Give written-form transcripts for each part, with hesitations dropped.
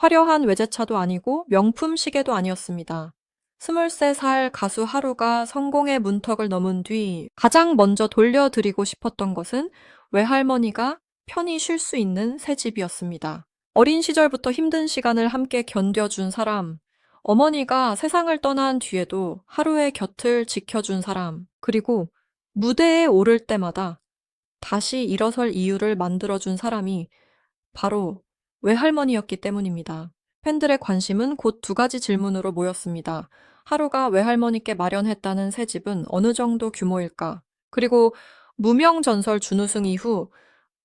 화려한 외제차도 아니고 명품 시계도 아니었습니다. 23살 가수 하루가 성공의 문턱을 넘은 뒤 가장 먼저 돌려드리고 싶었던 것은 외할머니가 편히 쉴 수 있는 새 집이었습니다. 어린 시절부터 힘든 시간을 함께 견뎌준 사람, 어머니가 세상을 떠난 뒤에도 하루의 곁을 지켜준 사람, 그리고 무대에 오를 때마다 다시 일어설 이유를 만들어준 사람이 바로 외할머니였기 때문입니다. 팬들의 관심은 곧 두 가지 질문으로 모였습니다. 하루가 외할머니께 마련했다는 새 집은 어느 정도 규모일까? 그리고 무명전설 준우승 이후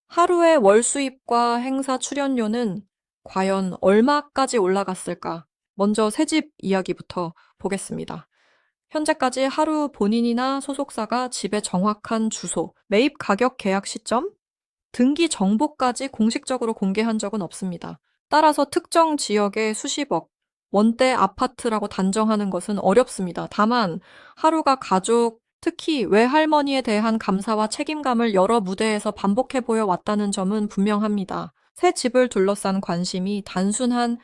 하루의 월 수입과 행사 출연료는 과연 얼마까지 올라갔을까? 먼저 새 집 이야기부터 보겠습니다. 현재까지 하루 본인이나 소속사가 집의 정확한 주소, 매입 가격 계약 시점, 등기 정보까지 공식적으로 공개한 적은 없습니다. 따라서 특정 지역의 수십억, 원대 아파트라고 단정하는 것은 어렵습니다. 다만 하루가 가족, 특히 외할머니에 대한 감사와 책임감을 여러 무대에서 반복해 보여왔다는 점은 분명합니다. 새 집을 둘러싼 관심이 단순한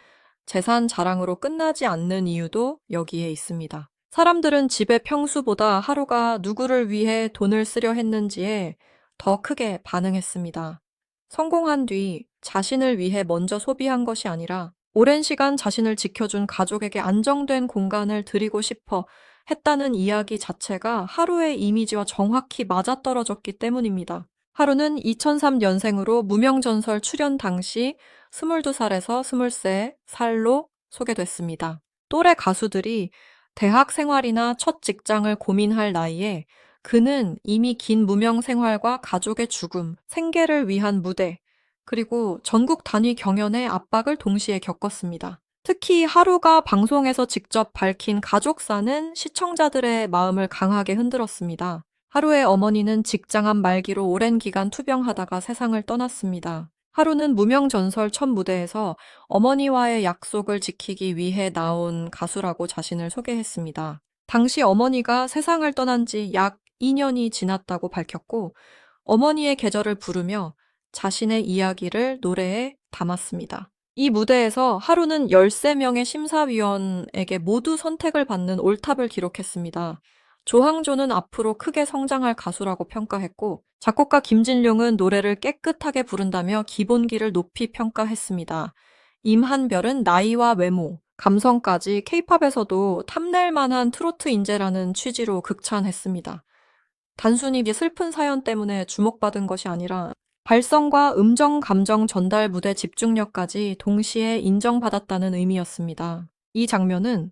재산 자랑으로 끝나지 않는 이유도 여기에 있습니다. 사람들은 집의 평수보다 하루가 누구를 위해 돈을 쓰려 했는지에 더 크게 반응했습니다. 성공한 뒤 자신을 위해 먼저 소비한 것이 아니라 오랜 시간 자신을 지켜준 가족에게 안정된 공간을 드리고 싶어 했다는 이야기 자체가 하루의 이미지와 정확히 맞아떨어졌기 때문입니다. 하루는 2003년생으로 무명전설 출연 당시 22살에서 23살로 소개됐습니다. 또래 가수들이 대학 생활이나 첫 직장을 고민할 나이에 그는 이미 긴 무명 생활과 가족의 죽음, 생계를 위한 무대, 그리고 전국 단위 경연의 압박을 동시에 겪었습니다. 특히 하루가 방송에서 직접 밝힌 가족사는 시청자들의 마음을 강하게 흔들었습니다. 하루의 어머니는 직장암 말기로 오랜 기간 투병하다가 세상을 떠났습니다. 하루는 무명전설 첫 무대에서 어머니와의 약속을 지키기 위해 나온 가수라고 자신을 소개했습니다. 당시 어머니가 세상을 떠난 지 약 2년이 지났다고 밝혔고 어머니의 계절을 부르며 자신의 이야기를 노래에 담았습니다. 이 무대에서 하루는 13명의 심사위원에게 모두 선택을 받는 올탑을 기록했습니다. 조항조는 앞으로 크게 성장할 가수라고 평가했고 작곡가 김진룡은 노래를 깨끗하게 부른다며 기본기를 높이 평가했습니다. 임한별은 나이와 외모, 감성까지 케이팝에서도 탐낼 만한 트로트 인재라는 취지로 극찬했습니다. 단순히 슬픈 사연 때문에 주목받은 것이 아니라 발성과 음정 감정 전달 무대 집중력까지 동시에 인정받았다는 의미였습니다. 이 장면은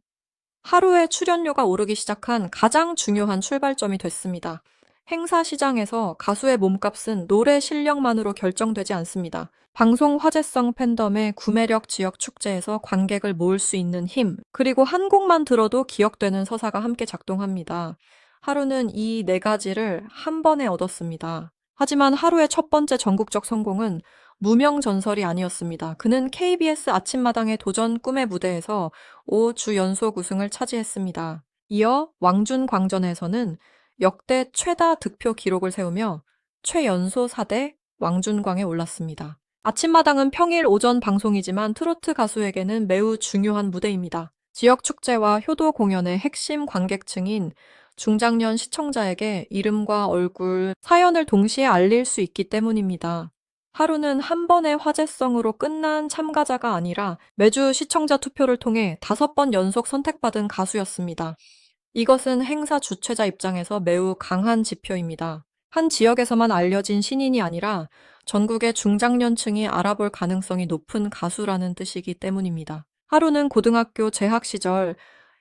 하루의 출연료가 오르기 시작한 가장 중요한 출발점이 됐습니다. 행사 시장에서 가수의 몸값은 노래 실력만으로 결정되지 않습니다. 방송 화제성 팬덤의 구매력 지역 축제에서 관객을 모을 수 있는 힘, 그리고 한 곡만 들어도 기억되는 서사가 함께 작동합니다. 하루는 이 네 가지를 한 번에 얻었습니다. 하지만 하루의 첫 번째 전국적 성공은 무명전설이 아니었습니다. 그는 KBS 아침마당의 도전 꿈의 무대에서 5주 연속 우승을 차지했습니다. 이어 왕준광전에서는 역대 최다 득표 기록을 세우며 최연소 4대 왕준광에 올랐습니다. 아침마당은 평일 오전 방송이지만 트로트 가수에게는 매우 중요한 무대입니다. 지역 축제와 효도 공연의 핵심 관객층인 중장년 시청자에게 이름과 얼굴, 사연을 동시에 알릴 수 있기 때문입니다. 하루는 한 번의 화제성으로 끝난 참가자가 아니라 매주 시청자 투표를 통해 5번 연속 선택받은 가수였습니다. 이것은 행사 주최자 입장에서 매우 강한 지표입니다. 한 지역에서만 알려진 신인이 아니라 전국의 중장년층이 알아볼 가능성이 높은 가수라는 뜻이기 때문입니다. 하루는 고등학교 재학 시절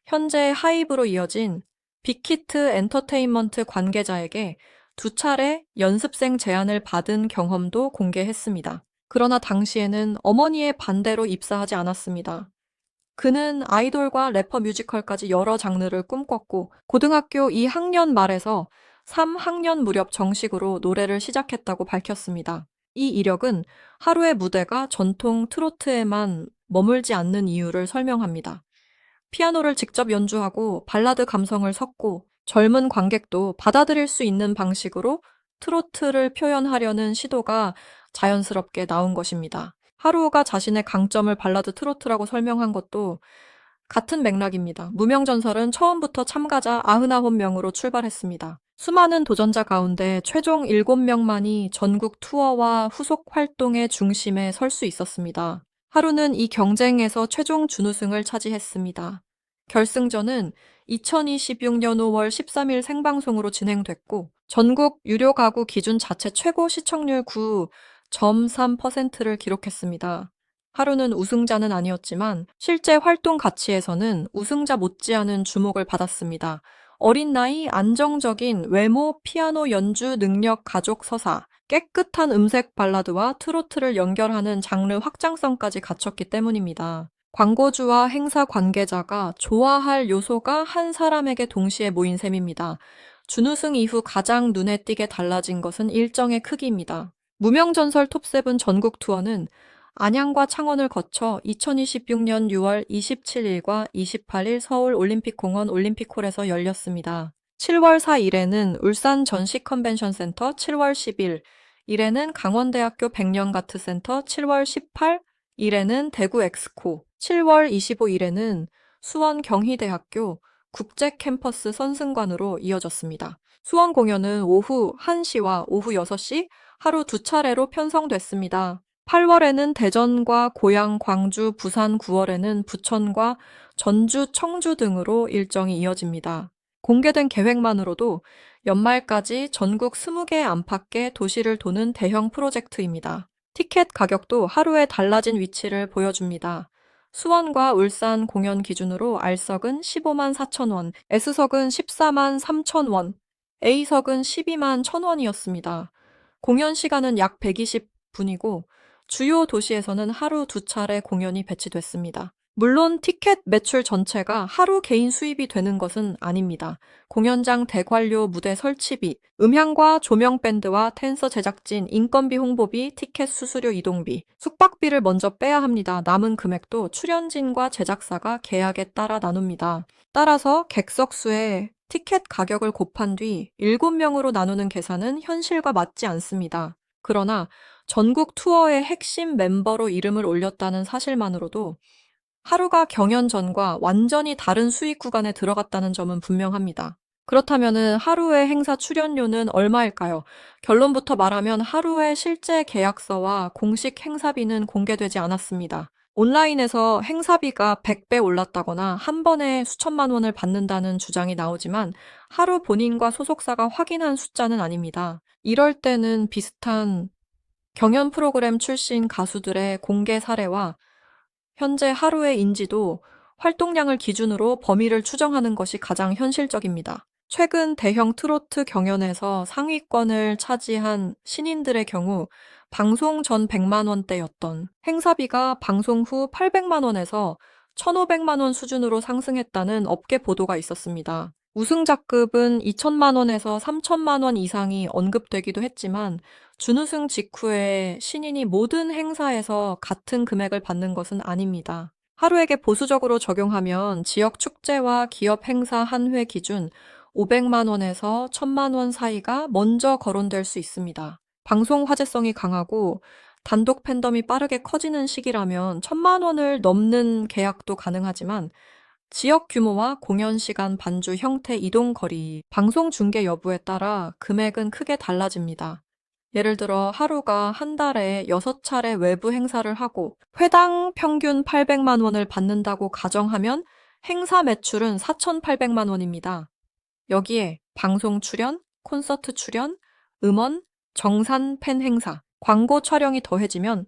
현재 하이브로 이어진 빅히트 엔터테인먼트 관계자에게 2차례 연습생 제안을 받은 경험도 공개했습니다. 그러나 당시에는 어머니의 반대로 입사하지 않았습니다. 그는 아이돌과 래퍼 뮤지컬까지 여러 장르를 꿈꿨고 고등학교 2학년 말에서 3학년 무렵 정식으로 노래를 시작했다고 밝혔습니다. 이 이력은 하루의 무대가 전통 트로트에만 머물지 않는 이유를 설명합니다. 피아노를 직접 연주하고 발라드 감성을 섞고 젊은 관객도 받아들일 수 있는 방식으로 트로트를 표현하려는 시도가 자연스럽게 나온 것입니다. 하루가 자신의 강점을 발라드 트로트라고 설명한 것도 같은 맥락입니다. 무명전설은 처음부터 참가자 99명으로 출발했습니다. 수많은 도전자 가운데 최종 7명만이 전국 투어와 후속 활동의 중심에 설 수 있었습니다. 하루는 이 경쟁에서 최종 준우승을 차지했습니다. 결승전은 2026년 5월 13일 생방송으로 진행됐고 전국 유료 가구 기준 자체 최고 시청률 9.3%를 기록했습니다. 하루는 우승자는 아니었지만 실제 활동 가치에서는 우승자 못지않은 주목을 받았습니다. 어린 나이, 안정적인 외모, 피아노 연주 능력 가족 서사, 깨끗한 음색 발라드와 트로트를 연결하는 장르 확장성까지 갖췄기 때문입니다. 광고주와 행사 관계자가 좋아할 요소가 한 사람에게 동시에 모인 셈입니다. 준우승 이후 가장 눈에 띄게 달라진 것은 일정의 크기입니다. 무명전설 톱7 전국 투어는 안양과 창원을 거쳐 2026년 6월 27일과 28일 서울 올림픽공원 올림픽홀에서 열렸습니다. 7월 4일에는 울산 전시 컨벤션 센터, 7월 10일 일에는 강원대학교 백년가트센터, 7월 18일에는 대구 엑스코, 7월 25일에는 수원 경희대학교 국제캠퍼스 선승관으로 이어졌습니다. 수원 공연은 오후 1시와 오후 6시 하루 두 차례로 편성됐습니다. 8월에는 대전과 고양, 광주, 부산, 9월에는 부천과 전주, 청주 등으로 일정이 이어집니다. 공개된 계획만으로도 연말까지 전국 20개 안팎의 도시를 도는 대형 프로젝트입니다. 티켓 가격도 하루에 달라진 위치를 보여줍니다. 수원과 울산 공연 기준으로 R석은 15만 4천 원, S석은 14만 3천 원, A석은 12만 1천 원이었습니다. 공연 시간은 약 120분이고 주요 도시에서는 하루 두 차례 공연이 배치됐습니다. 물론 티켓 매출 전체가 하루 개인 수입이 되는 것은 아닙니다. 공연장 대관료, 무대 설치비, 음향과 조명 밴드와 댄서 제작진, 인건비, 홍보비, 티켓 수수료, 이동비, 숙박비를 먼저 빼야 합니다. 남은 금액도 출연진과 제작사가 계약에 따라 나눕니다. 따라서 객석 수에 티켓 가격을 곱한 뒤 7명으로 나누는 계산은 현실과 맞지 않습니다. 그러나 전국 투어의 핵심 멤버로 이름을 올렸다는 사실만으로도 하루가 경연 전과 완전히 다른 수익 구간에 들어갔다는 점은 분명합니다. 그렇다면 하루의 행사 출연료는 얼마일까요? 결론부터 말하면 하루의 실제 계약서와 공식 행사비는 공개되지 않았습니다. 온라인에서 행사비가 100배 올랐다거나 한 번에 수천만 원을 받는다는 주장이 나오지만 하루 본인과 소속사가 확인한 숫자는 아닙니다. 이럴 때는 비슷한 경연 프로그램 출신 가수들의 공개 사례와 현재 하루의 인지도, 활동량을 기준으로 범위를 추정하는 것이 가장 현실적입니다. 최근 대형 트로트 경연에서 상위권을 차지한 신인들의 경우 방송 전 100만 원대였던 행사비가 방송 후 800만 원에서 1,500만 원 수준으로 상승했다는 업계 보도가 있었습니다. 우승자급은 2천만 원에서 3천만 원 이상이 언급되기도 했지만 준우승 직후에 신인이 모든 행사에서 같은 금액을 받는 것은 아닙니다. 하루에게 보수적으로 적용하면 지역 축제와 기업 행사 한 회 기준 500만 원에서 1,000만 원 사이가 먼저 거론될 수 있습니다. 방송 화제성이 강하고 단독 팬덤이 빠르게 커지는 시기라면 1,000만 원을 넘는 계약도 가능하지만 지역 규모와 공연 시간, 반주 형태, 이동 거리, 방송 중계 여부에 따라 금액은 크게 달라집니다. 예를 들어 하루가 한 달에 6차례 외부 행사를 하고 회당 평균 800만 원을 받는다고 가정하면 행사 매출은 4,800만 원입니다. 여기에 방송 출연, 콘서트 출연, 음원, 정산 팬 행사, 광고 촬영이 더해지면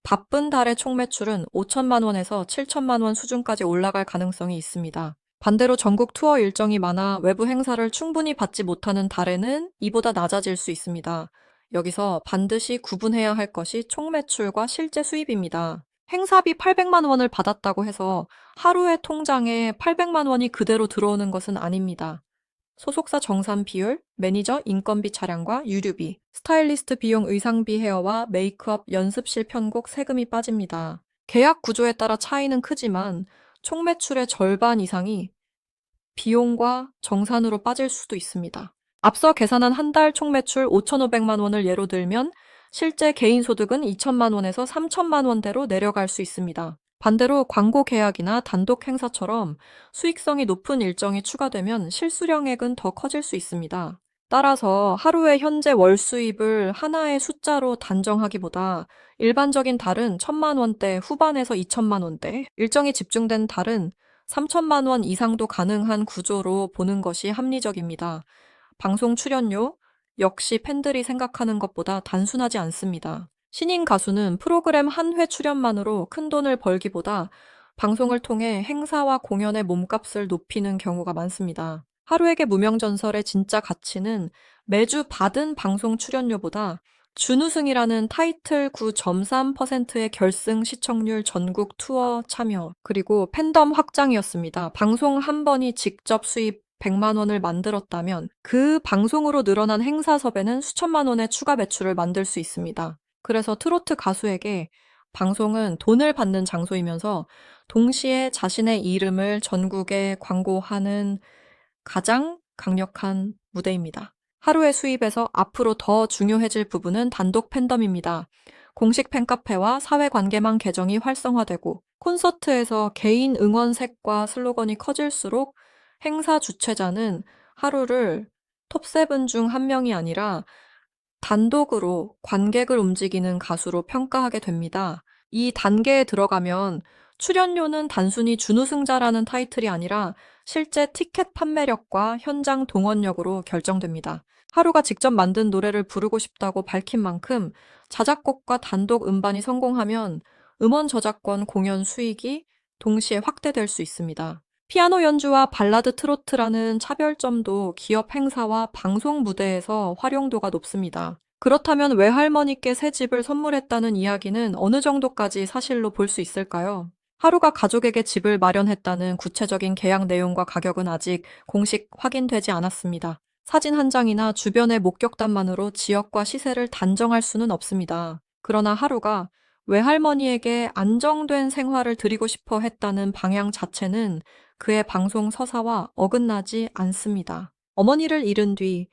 바쁜 달의 총 매출은 5천만 원에서 7천만 원 수준까지 올라갈 가능성이 있습니다. 반대로 전국 투어 일정이 많아 외부 행사를 충분히 받지 못하는 달에는 이보다 낮아질 수 있습니다. 여기서 반드시 구분해야 할 것이 총 매출과 실제 수입입니다. 행사비 800만 원을 받았다고 해서 하루의 통장에 800만 원이 그대로 들어오는 것은 아닙니다. 소속사 정산 비율, 매니저 인건비 차량과 유류비, 스타일리스트 비용 의상비 헤어와 메이크업 연습실 편곡 세금이 빠집니다. 계약 구조에 따라 차이는 크지만 총 매출의 절반 이상이 비용과 정산으로 빠질 수도 있습니다. 앞서 계산한 한 달 총 매출 5,500만 원을 예로 들면 실제 개인 소득은 2천만 원에서 3천만 원대로 내려갈 수 있습니다. 반대로 광고 계약이나 단독 행사처럼 수익성이 높은 일정이 추가되면 실수령액은 더 커질 수 있습니다. 따라서 하루의 현재 월 수입을 하나의 숫자로 단정하기보다 일반적인 달은 1천만 원대 후반에서 2천만 원대, 일정이 집중된 달은 3천만 원 이상도 가능한 구조로 보는 것이 합리적입니다. 방송 출연료 역시 팬들이 생각하는 것보다 단순하지 않습니다. 신인 가수는 프로그램 한 회 출연만으로 큰 돈을 벌기보다 방송을 통해 행사와 공연의 몸값을 높이는 경우가 많습니다. 하루에게 무명전설의 진짜 가치는 매주 받은 방송 출연료보다 준우승이라는 타이틀 9.3%의 결승 시청률 전국 투어 참여, 그리고 팬덤 확장이었습니다. 방송 한 번이 직접 수입 100만 원을 만들었다면 그 방송으로 늘어난 행사 섭외는 수천만 원의 추가 매출을 만들 수 있습니다. 그래서 트로트 가수에게 방송은 돈을 받는 장소이면서 동시에 자신의 이름을 전국에 광고하는 가장 강력한 무대입니다. 하루의 수입에서 앞으로 더 중요해질 부분은 단독 팬덤입니다. 공식 팬카페와 사회관계망 계정이 활성화되고 콘서트에서 개인 응원색과 슬로건이 커질수록 행사 주최자는 하루를 톱7 중 한 명이 아니라 단독으로 관객을 움직이는 가수로 평가하게 됩니다. 이 단계에 들어가면 출연료는 단순히 준우승자라는 타이틀이 아니라 실제 티켓 판매력과 현장 동원력으로 결정됩니다. 하루가 직접 만든 노래를 부르고 싶다고 밝힌 만큼 자작곡과 단독 음반이 성공하면 음원 저작권 공연 수익이 동시에 확대될 수 있습니다. 피아노 연주와 발라드 트로트라는 차별점도 기업 행사와 방송 무대에서 활용도가 높습니다. 그렇다면 외할머니께 새 집을 선물했다는 이야기는 어느 정도까지 사실로 볼 수 있을까요? 하루가 가족에게 집을 마련했다는 구체적인 계약 내용과 가격은 아직 공식 확인되지 않았습니다. 사진 한 장이나 주변의 목격담만으로 지역과 시세를 단정할 수는 없습니다. 그러나 하루가 외할머니에게 안정된 생활을 드리고 싶어 했다는 방향 자체는 그의 방송 서사와 어긋나지 않습니다. 어머니를 잃은 뒤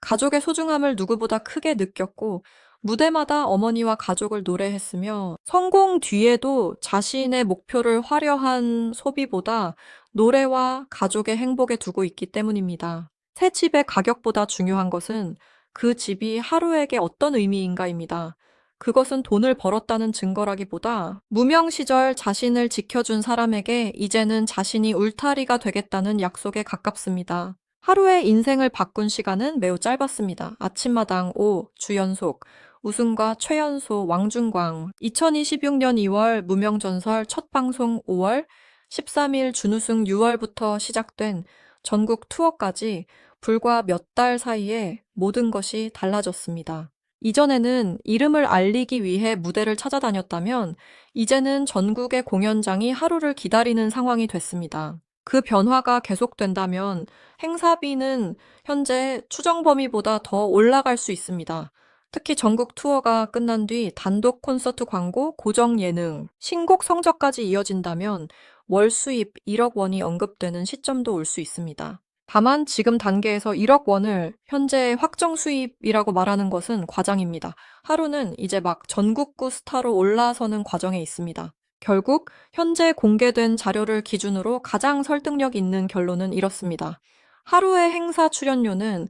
가족의 소중함을 누구보다 크게 느꼈고 무대마다 어머니와 가족을 노래했으며 성공 뒤에도 자신의 목표를 화려한 소비보다 노래와 가족의 행복에 두고 있기 때문입니다. 새 집의 가격보다 중요한 것은 그 집이 하루에게 어떤 의미인가입니다. 그것은 돈을 벌었다는 증거라기보다 무명 시절 자신을 지켜준 사람에게 이제는 자신이 울타리가 되겠다는 약속에 가깝습니다. 하루의 인생을 바꾼 시간은 매우 짧았습니다. 아침마당 5, 주연속, 우승과 최연소, 왕중광, 2026년 2월 무명전설 첫 방송 5월, 13일 준우승 6월부터 시작된 전국 투어까지 불과 몇 달 사이에 모든 것이 달라졌습니다. 이전에는 이름을 알리기 위해 무대를 찾아다녔다면 이제는 전국의 공연장이 하루를 기다리는 상황이 됐습니다. 그 변화가 계속된다면 행사비는 현재 추정 범위보다 더 올라갈 수 있습니다. 특히 전국 투어가 끝난 뒤 단독 콘서트 광고, 고정 예능, 신곡 성적까지 이어진다면 월 수입 1억 원이 언급되는 시점도 올 수 있습니다. 다만 지금 단계에서 1억 원을 현재 확정 수입이라고 말하는 것은 과장입니다. 하루는 이제 막 전국구 스타로 올라서는 과정에 있습니다. 결국 현재 공개된 자료를 기준으로 가장 설득력 있는 결론은 이렇습니다. 하루의 행사 출연료는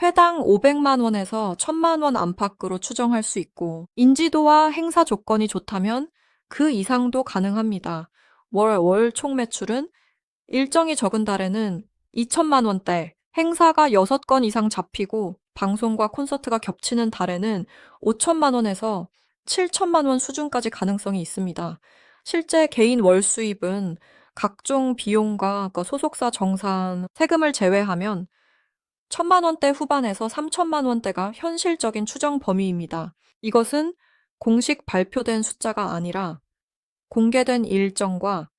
회당 500만 원에서 1000만 원 안팎으로 추정할 수 있고 인지도와 행사 조건이 좋다면 그 이상도 가능합니다. 월 총 매출은 일정이 적은 달에는 2천만 원대, 행사가 6건 이상 잡히고 방송과 콘서트가 겹치는 달에는 5천만 원에서 7천만 원 수준까지 가능성이 있습니다. 실제 개인 월 수입은 각종 비용과 소속사 정산, 세금을 제외하면 1천만 원대 후반에서 3천만 원대가 현실적인 추정 범위입니다. 이것은 공식 발표된 숫자가 아니라 공개된 일정과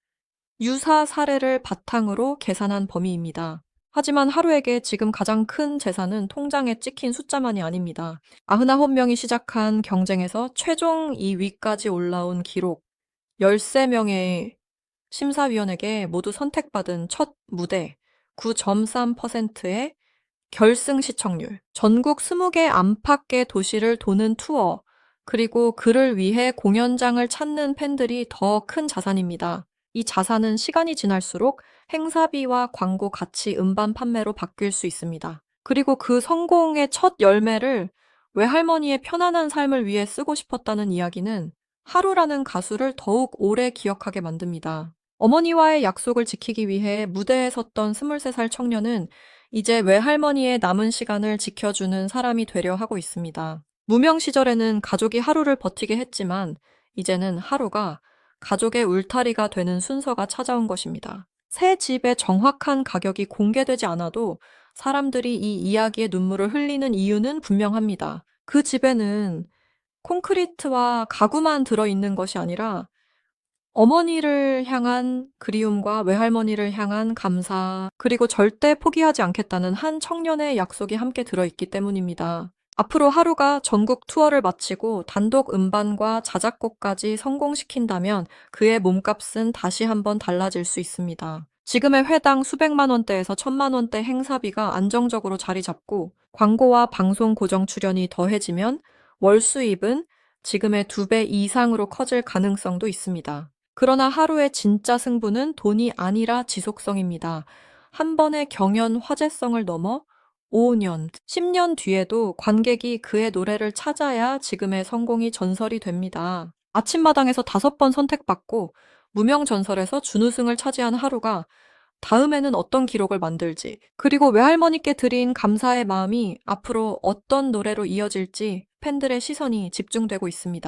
유사 사례를 바탕으로 계산한 범위입니다. 하지만 하루에게 지금 가장 큰 재산은 통장에 찍힌 숫자만이 아닙니다. 99명이 시작한 경쟁에서 최종 2위까지 올라온 기록, 13명의 심사위원에게 모두 선택받은 첫 무대, 9.3%의 결승 시청률, 전국 20개 안팎의 도시를 도는 투어, 그리고 그를 위해 공연장을 찾는 팬들이 더 큰 자산입니다. 이 자산은 시간이 지날수록 행사비와 광고 가치 음반 판매로 바뀔 수 있습니다. 그리고 그 성공의 첫 열매를 외할머니의 편안한 삶을 위해 쓰고 싶었다는 이야기는 하루라는 가수를 더욱 오래 기억하게 만듭니다. 어머니와의 약속을 지키기 위해 무대에 섰던 23살 청년은 이제 외할머니의 남은 시간을 지켜주는 사람이 되려 하고 있습니다. 무명 시절에는 가족이 하루를 버티게 했지만 이제는 하루가 가족의 울타리가 되는 순서가 찾아온 것입니다. 새 집의 정확한 가격이 공개되지 않아도 사람들이 이 이야기에 눈물을 흘리는 이유는 분명합니다. 그 집에는 콘크리트와 가구만 들어있는 것이 아니라 어머니를 향한 그리움과 외할머니를 향한 감사, 그리고 절대 포기하지 않겠다는 한 청년의 약속이 함께 들어있기 때문입니다. 앞으로 하루가 전국 투어를 마치고 단독 음반과 자작곡까지 성공시킨다면 그의 몸값은 다시 한번 달라질 수 있습니다. 지금의 회당 수백만 원대에서 천만 원대 행사비가 안정적으로 자리 잡고 광고와 방송 고정 출연이 더해지면 월 수입은 지금의 2배 이상으로 커질 가능성도 있습니다. 그러나 하루의 진짜 승부는 돈이 아니라 지속성입니다. 한 번의 경연 화제성을 넘어 5년, 10년 뒤에도 관객이 그의 노래를 찾아야 지금의 성공이 전설이 됩니다. 아침마당에서 5번 선택받고 무명 전설에서 준우승을 차지한 하루가 다음에는 어떤 기록을 만들지, 그리고 외할머니께 드린 감사의 마음이 앞으로 어떤 노래로 이어질지 팬들의 시선이 집중되고 있습니다.